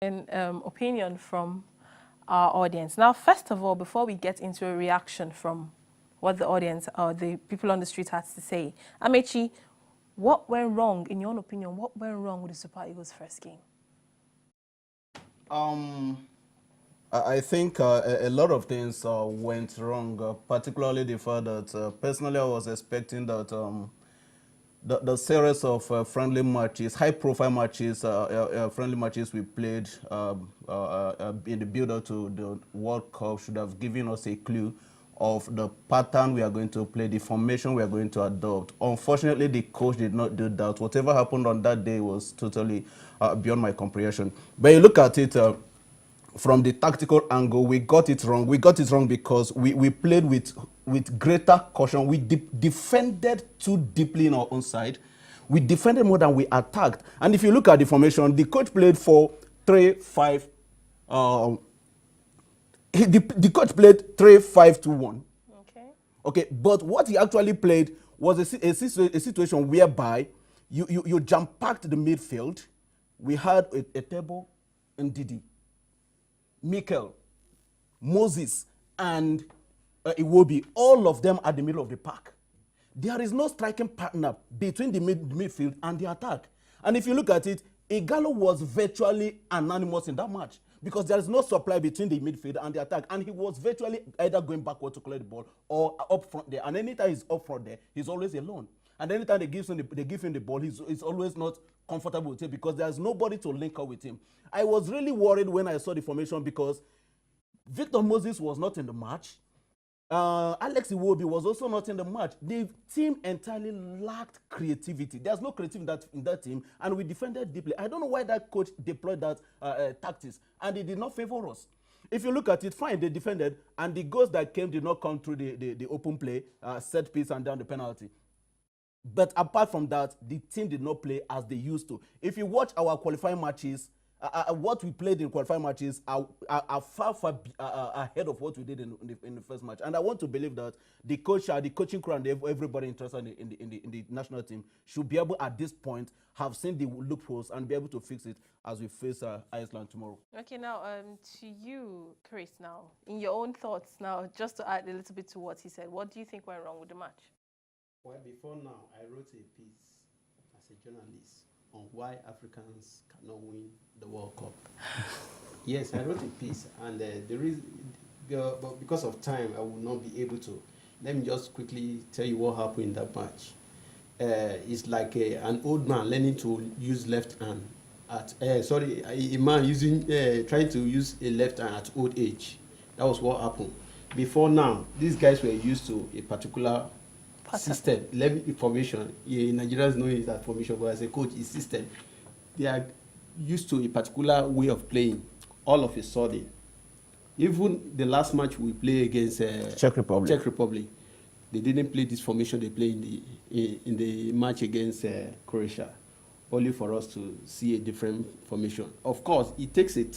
Opinion from our audience. Now, first of all, before we get into a reaction from what the audience or the people on the street has to say, Amaechi, what went wrong, in your own opinion, what went wrong with the Super Eagles' first game? I think a lot of things went wrong, particularly the fact that personally I was expecting that the series of friendly matches, high-profile matches, friendly matches we played in the build-up to the World Cup should have given us a clue of the pattern we are going to play, the formation we are going to adopt. Unfortunately, the coach did not do that. Whatever happened on that day was totally beyond my comprehension. But you look at it from the tactical angle, we got it wrong. We got it wrong because we played with greater caution. We defended too deeply in our own side. We defended more than we attacked. And if you look at the formation, the coach played 4-3-5. The coach played 3-5-2-1. Okay. Okay, but what he actually played was a situation whereby you jam-packed the midfield. We had a table and Didi, Mikel, Moses, and Iwobi, all of them at the middle of the park. There is no striking partner between the midfield and the attack. And if you look at it, Igalo was virtually anonymous in that match because there is no supply between the midfield and the attack. And he was virtually either going backward to collect the ball or up front there. And anytime he's up front there, he's always alone. And anytime they give him the ball, he's always not comfortable with it because there's nobody to link up with him. I was really worried when I saw the formation because Victor Moses was not in the match. Alex Iwobi was also not in the match. The team entirely lacked creativity. There's no creativity in that team, and we defended deeply. I don't know why that coach deployed that tactics, and it did not favor us. If you look at it, fine, they defended, and the goals that came did not come through the open play, set piece, and down the penalty. But apart from that, the team did not play as they used to. If you watch our qualifying matches, what we played in qualifying matches are far ahead of what we did in the first match. And I want to believe that the coach, the coaching crew, and everybody interested in the national team should be able, at this point, have seen the loopholes and be able to fix it as we face Iceland tomorrow. Okay, now to you, Chris. Now, in your own thoughts, now just to add a little bit to what he said, what do you think went wrong with the match? Well, before now, I wrote a piece as a journalist on why Africans cannot win the World Cup. Yes, I wrote a piece, and but because of time, I will not be able to. Let me just quickly tell you what happened in that match. It's like an old man learning to use left hand a man trying to use a left hand at old age. That was what happened. Before now, these guys were used to a particular system, formation. Nigerians know it as formation, but as a coach, it's system. They are used to a particular way of playing. All of a sudden, even the last match we play against Czech Republic, they didn't play this formation they play in the match against Croatia, only for us to see a different formation. Of course, it takes a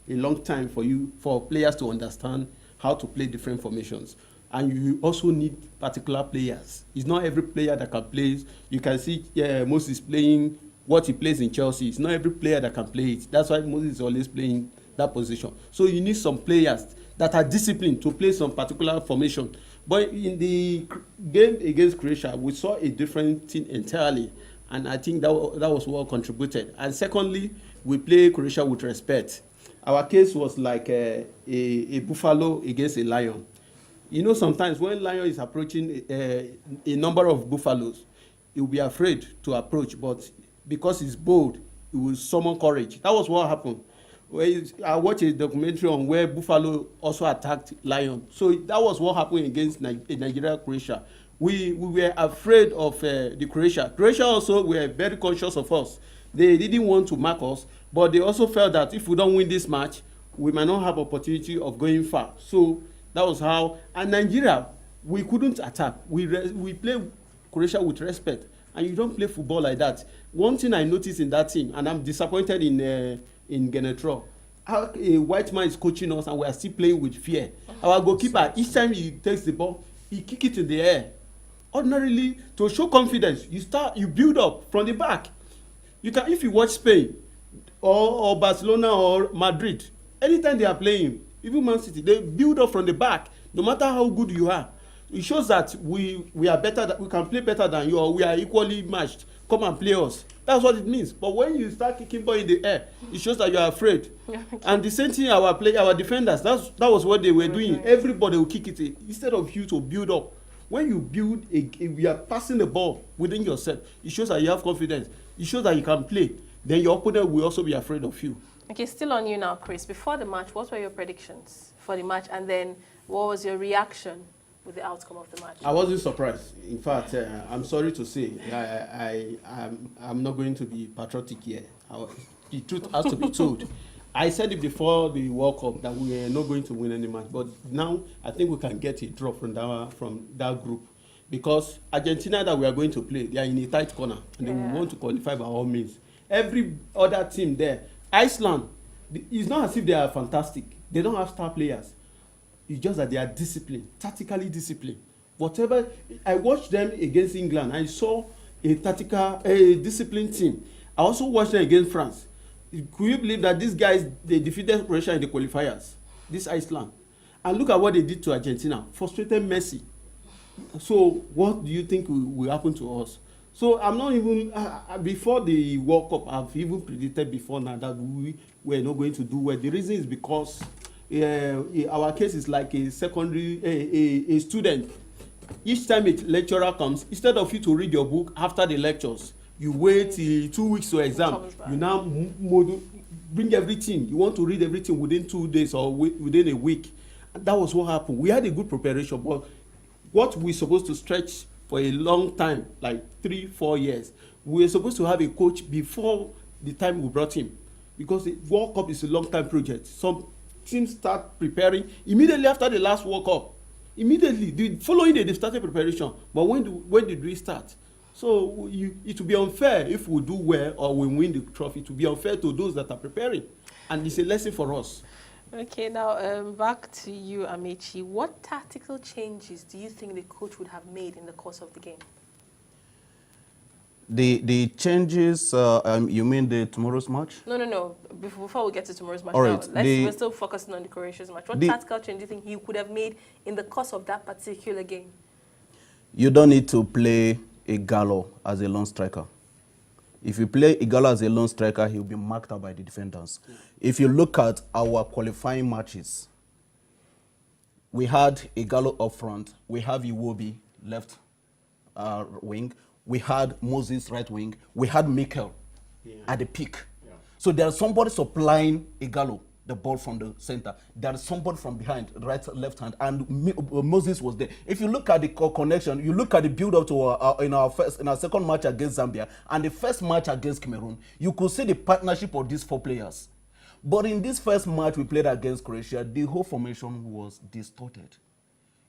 long time for players to understand how to play different formations. And you also need particular players. It's not every player that can play. You can see Moses playing what he plays in Chelsea. It's not every player that can play it. That's why Moses is always playing that position. So you need some players that are disciplined to play some particular formation. But in the game against Croatia, we saw a different thing entirely. And I think that was what contributed. And secondly, we play Croatia with respect. Our case was like a buffalo against a lion. You know, sometimes when lion is approaching a number of buffaloes, he will be afraid to approach, but because he's bold, he will summon courage. That was what happened. I watched a documentary on where buffalo also attacked lion. So that was what happened against Nigeria, Croatia. We were afraid of the Croatia. Croatia also were very conscious of us. They didn't want to mark us, but they also felt that if we don't win this match, we might not have opportunity of going far. So that was how. And Nigeria, we couldn't attack. We play Croatia with respect, and you don't play football like that. One thing I noticed in that team, and I'm disappointed in Genetro, how a white man is coaching us, and we are still playing with fear. Our goalkeeper, each time he takes the ball, he kick it in the air. Ordinarily, to show confidence, you build up from the back. You can, if you watch Spain, or Barcelona or Madrid. Anytime they are playing, even Man City, they build up from the back. No matter how good you are, it shows that we are better. That we can play better than you, or we are equally matched. Come and play us. That's what it means. But when you start kicking ball in the air, it shows that you are afraid. And the same thing, our defenders. That was what they were doing. Everybody will kick it instead of you to build up. When you build, we are passing the ball within yourself. It shows that you have confidence. It shows that you can play. Then your opponent will also be afraid of you. Okay, still on you now, Chris. Before the match, what were your predictions for the match? And then what was your reaction with the outcome of the match? I wasn't surprised. In fact, I'm sorry to say, I'm not going to be patriotic here. The truth has to be told. I said it before the World Cup that we are not going to win any match. But now, I think we can get a draw from that group. Because Argentina that we are going to play, they are in a tight corner. And they want to qualify by all means. Every other team there, Iceland, it's not as if they are fantastic. They don't have star players. It's just that they are disciplined, tactically disciplined. Whatever, I watched them against England. I saw a disciplined team. I also watched them against France. Could you believe that these guys, they defeated Croatia in the qualifiers, this Iceland? And look at what they did to Argentina, frustrated Messi. So what do you think will happen to us? So I'm not even, before the World Cup, I've even predicted before now that we were not going to do well. The reason is because our case is like a a student. Each time a lecturer comes, instead of you to read your book after the lectures, you wait till 2 weeks to exam. You now bring everything. You want to read everything within 2 days or within a week. And that was what happened. We had a good preparation, but what we're supposed to stretch for a long time, like 3-4 years, we were supposed to have a coach before the time we brought him, because the World Cup is a long-time project. Some teams start preparing immediately after the last World Cup. Immediately, the following day they started preparation. But when did we start? So it will be unfair if we do well or we win the trophy. It will be unfair to those that are preparing, and it's a lesson for us. Okay, now back to you, Amaechi. What tactical changes do you think the coach would have made in the course of the game? The changes, you mean the tomorrow's match? No. Before we get to tomorrow's match, All right, we're still focusing on the Croatia's match. What tactical change do you think he could have made in the course of that particular game? You don't need to play Igalo as a lone striker. If you play Igalo as a lone striker, he'll be marked out by the defenders. If you look at our qualifying matches, we had Igalo up front, we have Iwobi left wing, we had Moses right wing, we had Mikel at the peak. Yeah. So there's somebody supplying Igalo the ball from the center. There is somebody from behind, right, left hand, and Moses was there. If you look at the connection, you look at the build-up to in our second match against Zambia and the first match against Cameroon, you could see the partnership of these 4 players. But in this first match we played against Croatia, the whole formation was distorted.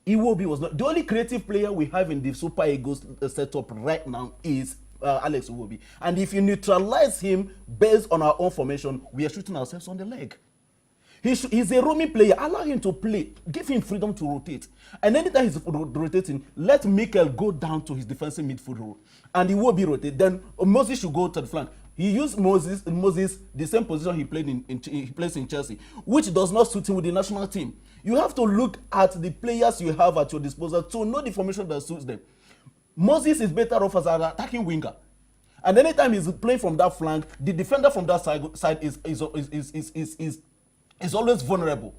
Iwobi was not the only creative player we have in the Super Eagles setup right now is Alex Iwobi, and if you neutralize him based on our own formation, we are shooting ourselves on the leg. He's a roaming player. Allow him to play. Give him freedom to rotate. And anytime he's rotating, let Mikel go down to his defensive midfield role. And he will be rotated. Then Moses should go to the flank. He used Moses the same position he plays in Chelsea, which does not suit him with the national team. You have to look at the players you have at your disposal to know the formation that suits them. Moses is better off as an attacking winger. And anytime he's playing from that flank, the defender from that side is always vulnerable.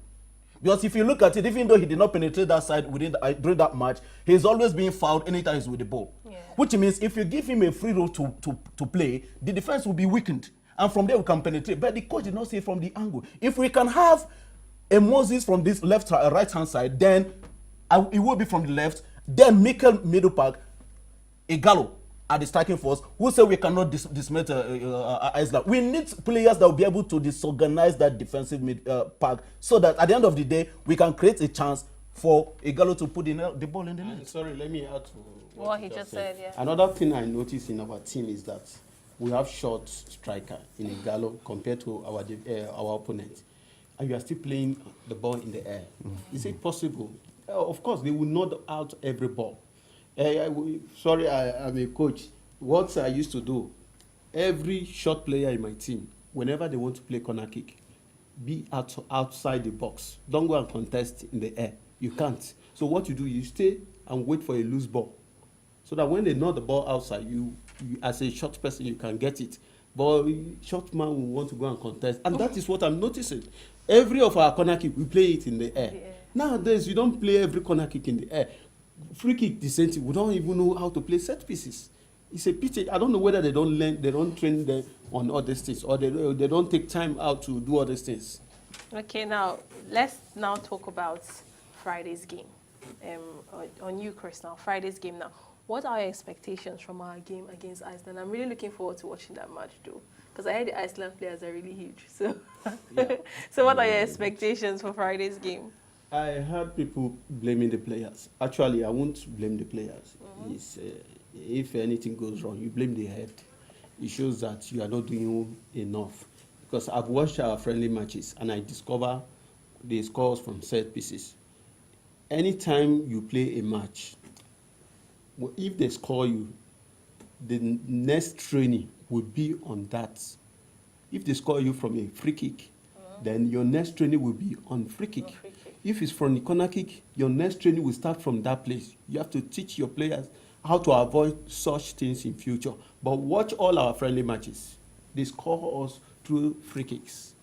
Because if you look at it, even though he did not penetrate that side during that match, he's always being fouled anytime he's with the ball. Yeah. Which means if you give him a free role to play, the defense will be weakened. And from there we can penetrate. But the coach did not see it from the angle. If we can have a Moses from this right-hand side, then it will be from the left, then Mikel middle pack, Igalo at the striking force, who say we cannot dismiss Iceland. We need players that will be able to disorganize that defensive pack so that at the end of the day, we can create a chance for Igalo to put the ball in the net. Sorry, let me add to what he just said. Yeah. Another thing I noticed in our team is that we have short striker in Igalo compared to our opponent. And you are still playing the ball in the air. Mm-hmm. Is it possible? Of course, they will knock out every ball. Sorry, I'm a coach. What I used to do, every short player in my team whenever they want to play corner kick, be outside the box. Don't go and contest in the air. You can't. So what you do, you stay and wait for a loose ball. So that when they knock the ball outside, you as a short person, you can get it. But short man will want to go and contest. And that is what I'm noticing. Every of our corner kick, we play it in the air. Nowadays, you don't play every corner kick in the air. Free kick, the same thing. We don't even know how to play set pieces. It's a pity. I don't know whether they don't learn, they don't train them on other things, or they don't take time out to do other things. Okay, now let's now talk about Friday's game. On you, Chris, now Friday's game now. What are your expectations from our game against Iceland? I'm really looking forward to watching that match, though, because I heard the Iceland players are really huge. So, so what are your expectations for Friday's game? I heard people blaming the players. Actually, I won't blame the players. It's, if anything goes wrong, you blame the head. It shows that you are not doing enough. Because I've watched our friendly matches and I discover the scores from set pieces. Anytime you play a match, if they score you, the next training would be on that. If they score you from a free kick, then your next training will be on free kick. If it's from the corner kick, your next training will start from that place. You have to teach your players how to avoid such things in future. But watch all our friendly matches. They score us through free kicks.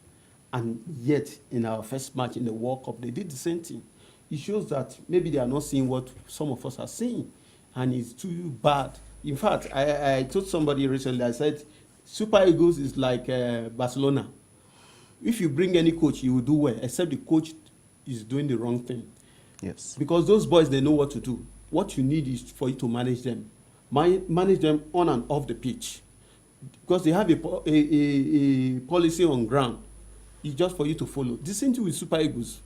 And yet, in our first match in the World Cup, they did the same thing. It shows that maybe they are not seeing what some of us are seeing. And it's too bad. In fact, I told somebody recently, I said, Super Eagles is like Barcelona. If you bring any coach, he will do well, except the coach is doing the wrong thing. Yes. Because those boys, they know what to do. What you need is for you to manage them. Manage them on and off the pitch. Because they have a policy on ground. It's just for you to follow. The same thing with Super Eagles.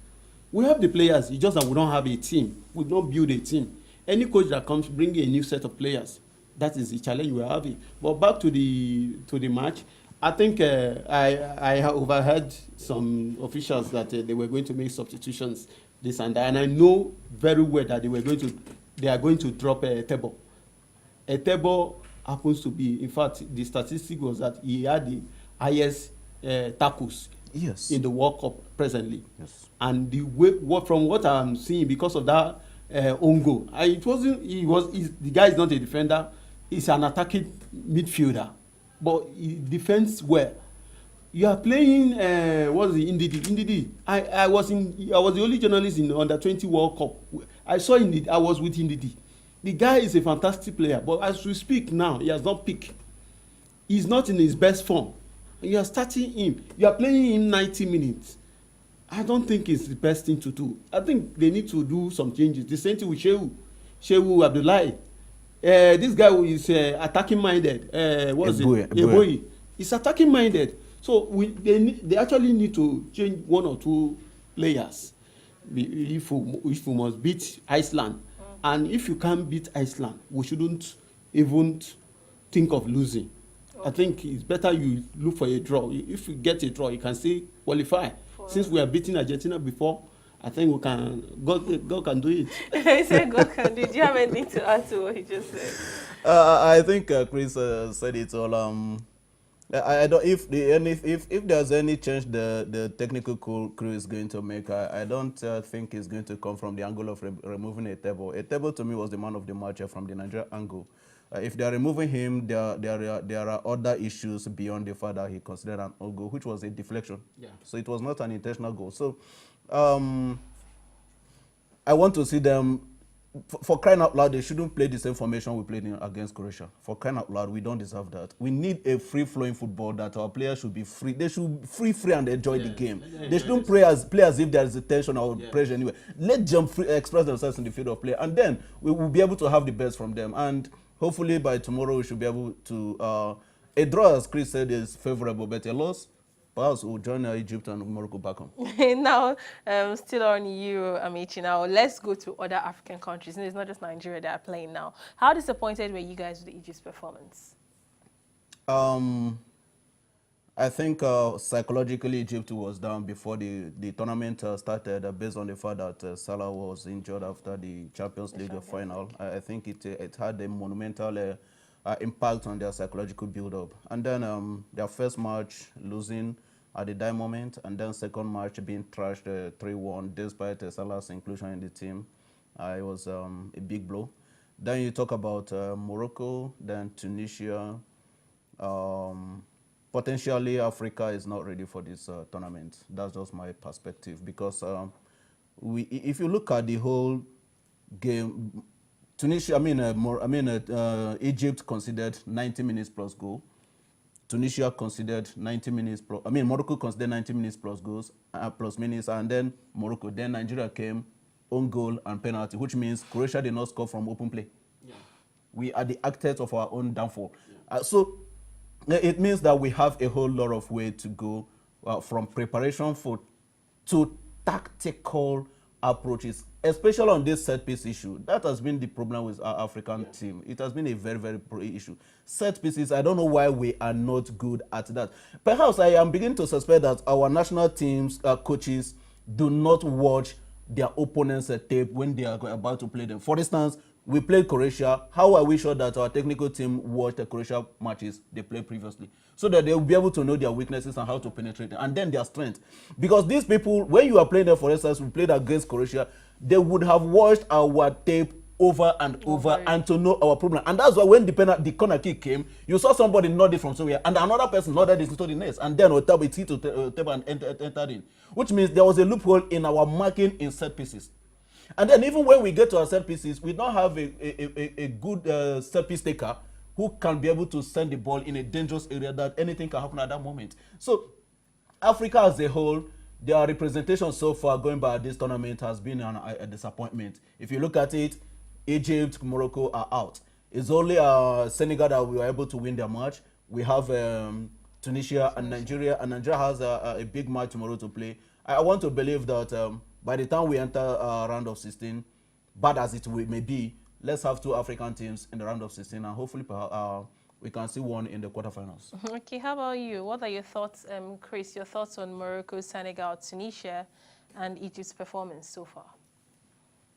We have the players, it's just that we don't have a team. We don't build a team. Any coach that comes bringing a new set of players, that is the challenge we're having. But back to the match, I think I overheard some officials that they were going to make substitutions this and that, and I know very well that they are going to drop a table. A table happens to be, in fact, the statistic was that he had the highest tackles in the World Cup presently. Yes. And the way, from what I'm seeing, because of that own goal, the guy is not a defender, he's an attacking midfielder. But he defends well. You are playing what's the Ndidi? I was the only journalist in the Under-20 World Cup. I saw Ndidi. I was with Ndidi. The guy is a fantastic player, but as we speak now, he has not picked. He's not in his best form. You are starting him. You are playing him 90 minutes. I don't think it's the best thing to do. I think they need to do some changes. The same thing with Shehu Abdullahi. This guy is attacking minded. What is it? Eboyi. He's attacking minded. So they actually need to change one or two players if we must beat Iceland. And if you can't beat Iceland, we shouldn't even think of losing. I think it's better you look for a draw. If you get a draw, you can still qualify. Since we are beating Argentina before, I think we can. God can do it. He said God can do it. Do you have anything to add to what he just said? I think Chris said it all. I don't. If there's any change the technical crew is going to make, I don't think it's going to come from the angle of removing a table. A table to me was the man of the match from the Nigeria angle. If they are removing him, there are other issues beyond the fact that he considered an own goal, which was a deflection. Yeah. So it was not an intentional goal. So I want to see them. For crying out loud, they shouldn't play the same formation we played against Croatia. For crying out loud, we don't deserve that. We need a free-flowing football that our players should be free. They should free and enjoy the game. They shouldn't play as if there is a tension or pressure anywhere. Let them express themselves in the field of play, and then we will be able to have the best from them. And hopefully by tomorrow we should be able to. A draw, as Chris said, is favorable, but a loss, perhaps we'll join Egypt and Morocco back home. Now, still on you, Amaechi. Now, let's go to other African countries. And it's not just Nigeria that are playing now. How disappointed were you guys with Egypt's performance? I think psychologically Egypt was down before the tournament started, based on the fact that Salah was injured after the Champions League final. I think it had a monumental impact on their psychological build-up. And then their first match losing at the die moment, and then second match being trashed 3-1 despite Salah's inclusion in the team. It was a big blow. Then you talk about Morocco, then Tunisia. Potentially, Africa is not ready for this tournament. That's just my perspective, because if you look at the whole game, Tunisia, Egypt considered 90 minutes plus goal. Tunisia considered 90 minutes plus. Morocco considered 90 minutes plus goals, plus minutes, and then Morocco. Then Nigeria came, own goal and penalty, which means Croatia did not score from open play. Yeah. We are the actors of our own downfall. Yeah. So it means that we have a whole lot of way to go from preparation to tactical approaches, especially on this set piece issue. That has been the problem with our African team. It has been a very, very poor issue. Set pieces, I don't know why we are not good at that. Perhaps I am beginning to suspect that our national teams, coaches, do not watch their opponents' tape when they are about to play them. For instance, we played Croatia. How are we sure that our technical team watched the Croatia matches they played previously, so that they will be able to know their weaknesses and how to penetrate them, and then their strength? Because these people, when you are playing them, for instance, we played against Croatia, they would have watched our tape over and over and to know our problem. And that's why when the corner kick came, you saw somebody nod it from somewhere, and another person nodded it into the net, and then it hit to table and entered in, which means there was a loophole in our marking in set pieces. And then even when we get to our set pieces, we don't have a good set piece taker who can be able to send the ball in a dangerous area that anything can happen at that moment. So Africa as a whole, their representation so far going by this tournament has been a disappointment. If you look at it, Egypt, Morocco are out. It's only Senegal that we were able to win their match. We have Tunisia and Nigeria has a big match tomorrow to play. I want to believe that by the time we enter round of 16, bad as it may be, let's have 2 African teams in the round of 16, and hopefully we can see one in the quarterfinals. Okay, how about you? What are your thoughts, Chris, your thoughts on Morocco, Senegal, Tunisia, and Egypt's performance so far?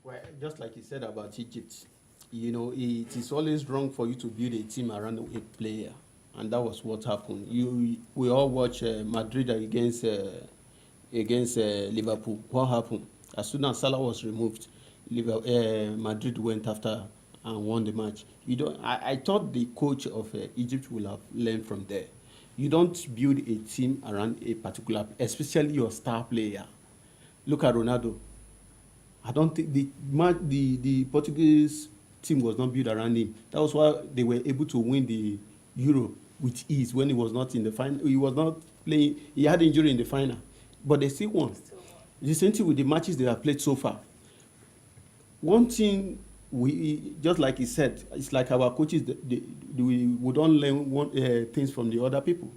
Well, just like you said about Egypt, you know, it is always wrong for you to build a team around a player, and that was what happened. We all watch Madrid against Liverpool. What happened? As soon as Salah was removed, Madrid went after and won the match. I thought the coach of Egypt will have learned from there. You don't build a team around a particular, especially your star player. Look at Ronaldo. I don't think the Portuguese team was not built around him. That was why they were able to win the Euro with ease when he was not in the final. He was not playing. He had injury in the final, but they still won. The same thing with the matches they have played so far. One thing, we just like he said, it's like our coaches, we don't learn things from the other people.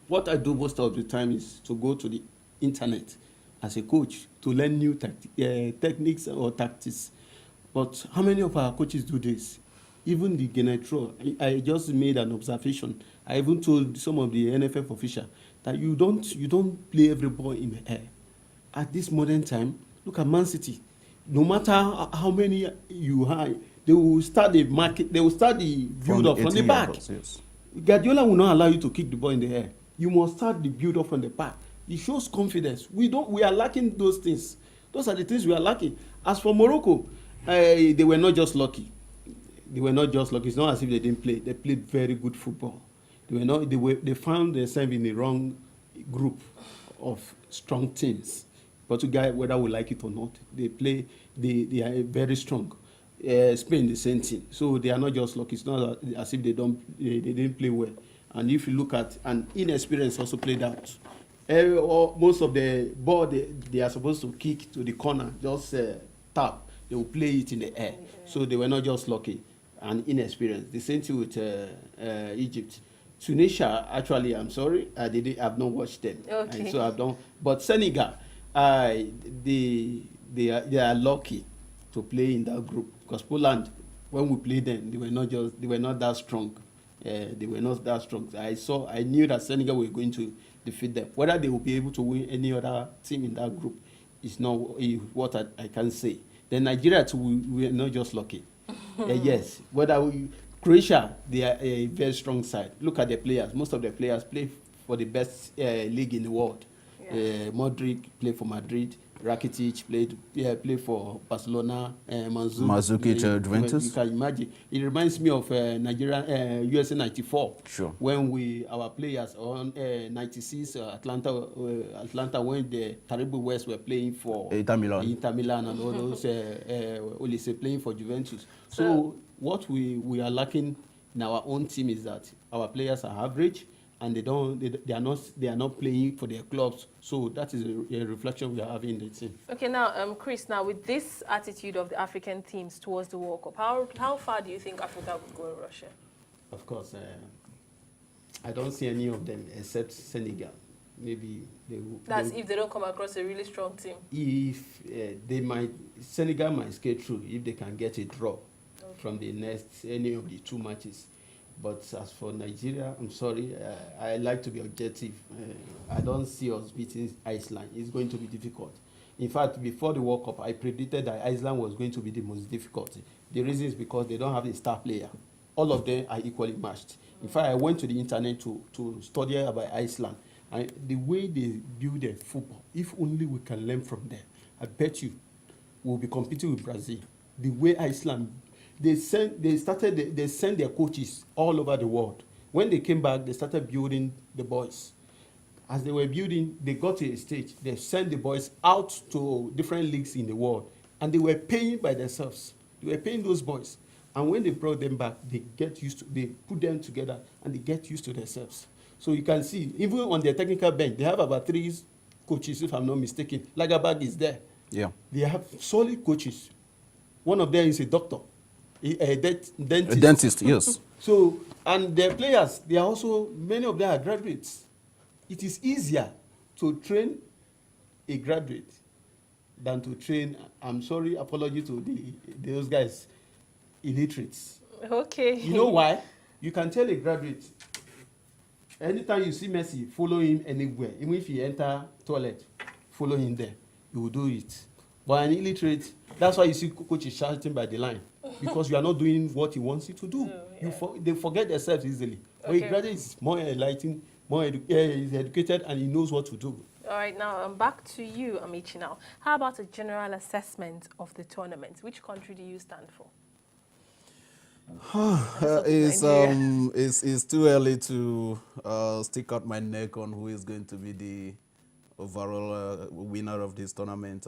What I do most of the time is to go to the internet as a coach to learn new techniques or tactics. But how many of our coaches do this? Even the Genetro, I just made an observation. I even told some of the NFF officials that you don't play every ball in the air. At this modern time, look at Man City. No matter how many you hire, they will start the market. They will start the build-up from the back. Yes. Guardiola will not allow you to kick the ball in the air. You must start the build-up from the back. It shows confidence. We are lacking those things. Those are the things we are lacking. As for Morocco, they were not just lucky. It's not as if they didn't play. They played very good football. They found themselves in the wrong group of strong teams. Portugal, whether we like it or not, they are very strong. Spain, the same thing. So they are not just lucky. It's not as if they didn't play well. And if you look at, and inexperience also played out. Most of the ball they are supposed to kick to the corner, just tap. They will play it in the air. So they were not just lucky and inexperienced. The same thing with Egypt. Tunisia, actually, I'm sorry, I've not watched them. Okay. And so I've done. But Senegal, they are lucky to play in that group, because Poland, when we played them, they were not that strong. They were not that strong. I knew that Senegal were going to defeat them. Whether they will be able to win any other team in that group is not what I can say. Then Nigeria too, we are not just lucky. Yes, Croatia, they are a very strong side. Look at the players. Most of the players play for the best league in the world. Yeah. Modric played for Madrid. Rakitic played for Barcelona. Mandzukic, Juventus. You can imagine. It reminds me of Nigeria, USA '94. Sure. When our players on '96 Atlanta when the Caribou West were playing for Inter Milan and all those Olise playing for Juventus. So what we are lacking in our own team is that our players are average and they are not playing for their clubs. So that is a reflection we are having in the team. Okay, now, Chris, now with this attitude of the African teams towards the World Cup, how far do you think Africa would go in Russia? Of course, I don't see any of them except Senegal. Maybe That's if they don't come across a really strong team. If Senegal might skate through if they can get a draw from the next any of the 2 matches. But as for Nigeria, I'm sorry, I like to be objective. I don't see us beating Iceland. It's going to be difficult. In fact, before the World Cup, I predicted that Iceland was going to be the most difficult. The reason is because they don't have a star player. All of them are equally matched. In fact, I went to the internet to study about Iceland. And the way they build their football, if only we can learn from them, I bet you we'll be competing with Brazil. The way Iceland, they send their coaches all over the world. When they came back, they started building the boys. As they were building, they got to a stage. They sent the boys out to different leagues in the world, and they were paying by themselves. They were paying those boys. And when they brought them back, they put them together, and they get used to themselves. So you can see, even on their technical bench, they have about 3 coaches, if I'm not mistaken. Lagerbäck is there. Yeah. They have solid coaches. One of them is a doctor, a dentist. A dentist, yes. So, and their players, they are also, many of them are graduates. It is easier to train a graduate than to train, I'm sorry, apology to those guys, illiterates. Okay. You know why? You can tell a graduate, anytime you see Messi, follow him anywhere. Even if he enter toilet, follow him there. You will do it. But an illiterate, that's why you see coaches shouting by the line. Because you are not doing what he wants you to do. Yeah. They forget themselves easily. Okay. But a graduate is more enlightened, he's educated, and he knows what to do. All right, now back to you, Amaechi. Now, how about a general assessment of the tournament? Which country do you stand for? It's too early to stick out my neck on who is going to be the overall winner of this tournament.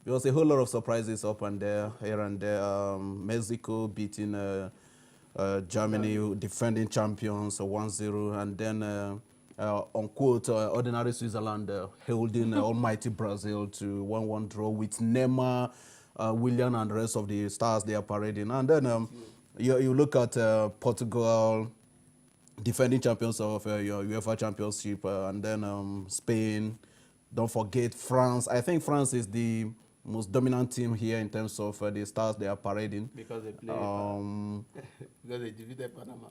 There was a whole lot of surprises up and there, here and there. Mexico beating Germany, defending champions 1-0, and then unquote, ordinary Switzerland holding almighty Brazil to 1-1 draw with Neymar, Willian, and the rest of the stars they are parading. And then you look at Portugal, defending champions of your UEFA Championship, and then Spain. Don't forget France. I think France is the most dominant team here in terms of the stars they are parading. Because they play because they defeated Panama.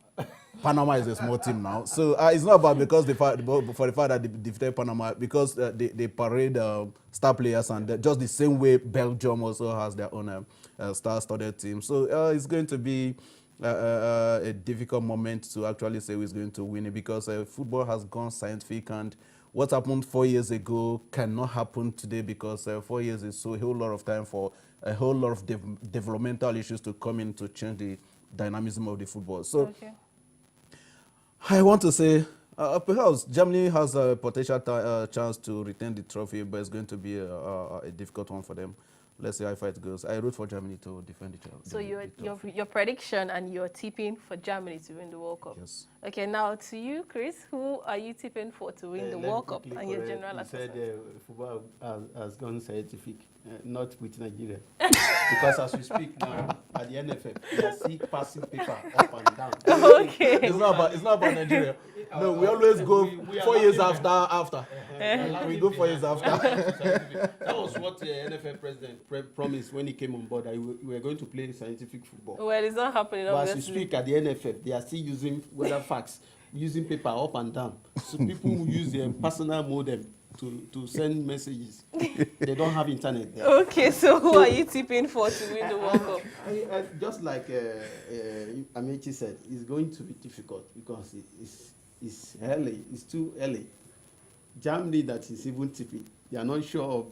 Panama is a small team now. So it's not about because for the fact that they defeated Panama, because they parade star players, and just the same way Belgium also has their own star-studded team. So it's going to be a difficult moment to actually say who is going to win it, because football has gone scientific, and what happened 4 years ago cannot happen today, because 4 years is a whole lot of time for a whole lot of developmental issues to come in to change the dynamism of the football. So okay. I want to say perhaps Germany has a potential chance to retain the trophy, but it's going to be a difficult one for them. Let's see how far it goes. I root for Germany to defend the trophy. So your prediction, and you're tipping for Germany to win the World Cup. Yes. Okay, now to you, Chris, who are you tipping for to win the World Cup, and your general assessment? You said football has gone scientific, not with Nigeria. Because as we speak now, at the NFF, they are still passing paper up and down. Okay. It's not about Nigeria. No, we always go 4 years after. We go 4 years after. That was what the NFF president promised when he came on board, that we were going to play scientific football. Well, it's not happening, but obviously. as we speak at the NFF, they are still using weather facts, using paper up and down. So people who use their personal modem to send messages. They don't have internet there. Okay, so who are you tipping for to win the World Cup? Just like Amaechi said, it's going to be difficult because it's early. It's too early. Germany, that is even tipping, they are not sure of.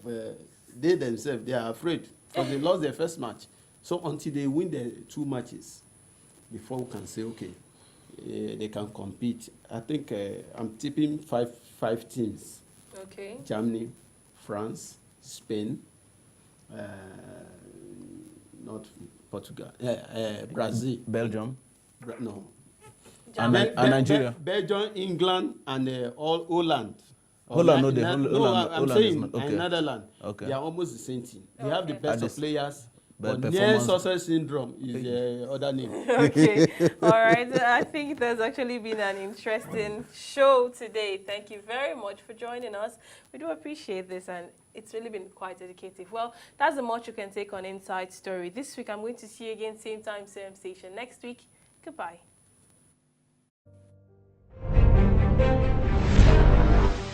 They themselves, they are afraid because they lost their first match. So until they win their 2 matches, before we can say, okay, they can compete. I think I'm tipping five teams. Okay. Germany, France, Spain, not Portugal, Brazil. Belgium. No. And Nigeria. Belgium, England, and all Holland. Holland, I'm Holland saying is not, okay. Netherlands. Okay. They are almost the same team. They Okay. have the best At of players, but but near performance- success syndrome is the other name. Okay. All right. I think there's actually been an interesting show today. Thank you very much for joining us. We do appreciate this, and it's really been quite educative. Well, that's the much you can take on Inside Story. This week, I'm going to see you again, same time, same station. Next week, goodbye.